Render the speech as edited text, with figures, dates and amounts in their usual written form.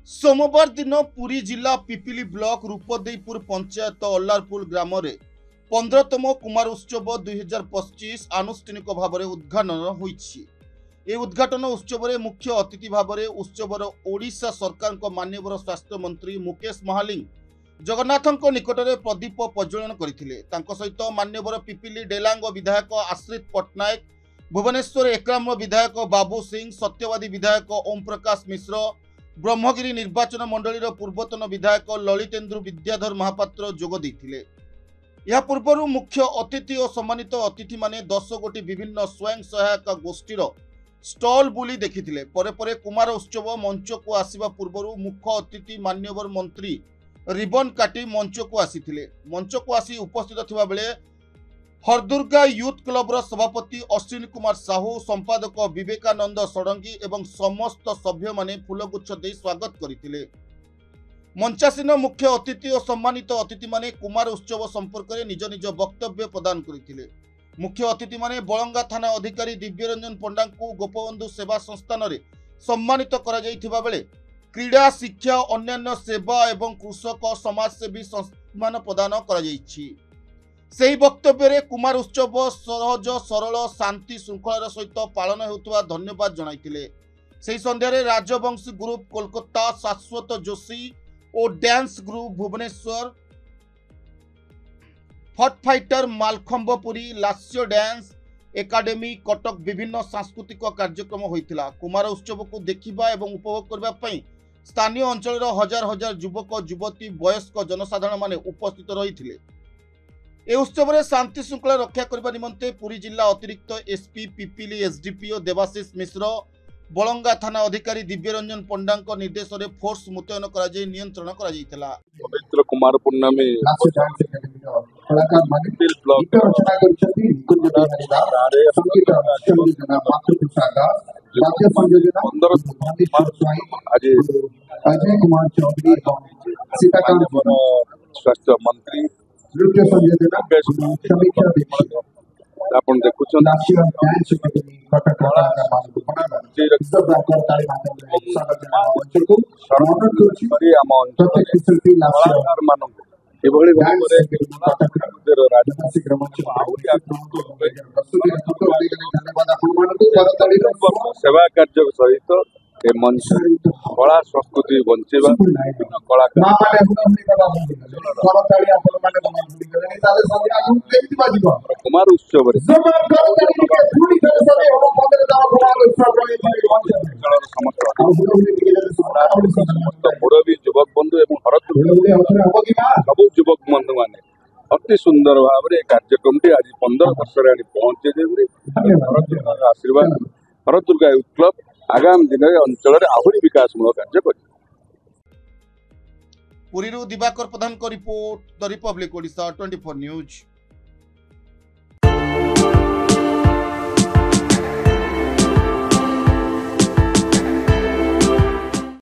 सोमवार दिन पुरी जिला पिपिली ब्लॉक रूपदेईपुर पंचायत अल्लारपुर ग्राम में 15तम कुमार उत्सव 2025 आनुष्ठानिक भाव में उद्घाटन होईछि। ए उद्घाटन उत्सव में मुख्य अतिथि भाव में उत्सवर ओडिशा सरकार माननीय स्वास्थ्य मंत्री मुकेश महालिंग जगन्नाथ निकट में प्रदीप प्रज्वलन करथिले। तांको सहित माननीय पिपिली डेलांग विधायक आश्रित पट्टनायक, भुवनेश्वर एकाम्र विधायक बाबू सिंह, सत्यवादी विधायक ओम प्रकाश मिश्र, ब्रह्मगिरी निर्वाचन मंडलीर पूर्वतन विधायक ललितेन्द्र विद्याधर महापात्र जोग देइथिले। या पूर्व मुख्य अतिथि और सम्मानित अतिथि माने 10 गोटी विभिन्न स्वयं सहायक गोष्ठीर स्टॉल बुली देखिथिले। परे परे कुमार उत्सव मंच को आसीबा पूर्व मुख्य अतिथि माननीय मंत्री रिबन काटी मंच को आसीथिले। मंच को आसी उपस्थित थिबा बेले हरदुर्गा यूथ क्लब सभापति अश्विनी कुमार साहू, संपादक विवेकानंद षडंगी एवं समस्त सभ्य माने फूलगुच्छ दे स्वागत करथिले। मंचासीन मुख्य अतिथि और सम्मानित अतिथि माने कुमार उत्सव संपर्क में निज निज वक्तव्य प्रदान करथिले। मुख्य अतिथि माने बलंगा थाना अधिकारी दिव्यरंजन पंडा को गोपबंधु सेवा संस्थान रे सम्मानित करा जाइथिबा बेले क्रीड़ा, शिक्षा, अन्यान्य सेवा एवं कृषक समाजसेवी सम्मान प्रदान करा जाइछि। सेही वक्तव्य रे कुमार उत्सव सहज सरल शांति श्रृंखलार सहित पालन होउतबा धन्यवाद जणाइथिले। सेही संध्यारे राजवंशी ग्रुप कोलकाता, शाश्वत जोशी और डांस ग्रुप भुवनेश्वर, फट फाइटर मालखंबपुरी, लास्य डांस एकाडेमी कटक विभिन्न सांस्कृतिक कार्यक्रम होइथिला। कुमार उत्सव को देखिबा एवं उपभोग करबा पई स्थानीय अंचल हजार हजार युवक युवती वयस्क जनसाधारण माने उपस्थित रहिथिले। ए उत्सव में शांति श्रृंखला रक्षा करने निमंते पुरी जिला अतिरिक्त एसपी पिपिली एसडीपीओ देवाशीष मिश्र, बलंगा थाना अधिकारी दिव्यरंजन पंडा निर्देश में फोर्स मुतयन नियंत्रण पवित्र कुमार पूर्णमी स्वास्थ्य मंत्री आपण देखुछन सेवा कार्य सहित मंच कला संस्कृति बंचेवा कलाकार कुमार उत्सव मुरबी युवक बंधु एवं सब युवक बंधु मान अति सुंदर भाव में कार्यक्रम टी आज 15 वर्ष पहुंचे आशीर्वाद हरदुर्गा यूथ क्लब आगामी दिन में अंचल आहरी विकासमूलक कार्य कर। पुरी दिवाकर प्रधान को report the Republic Odisha 24 news.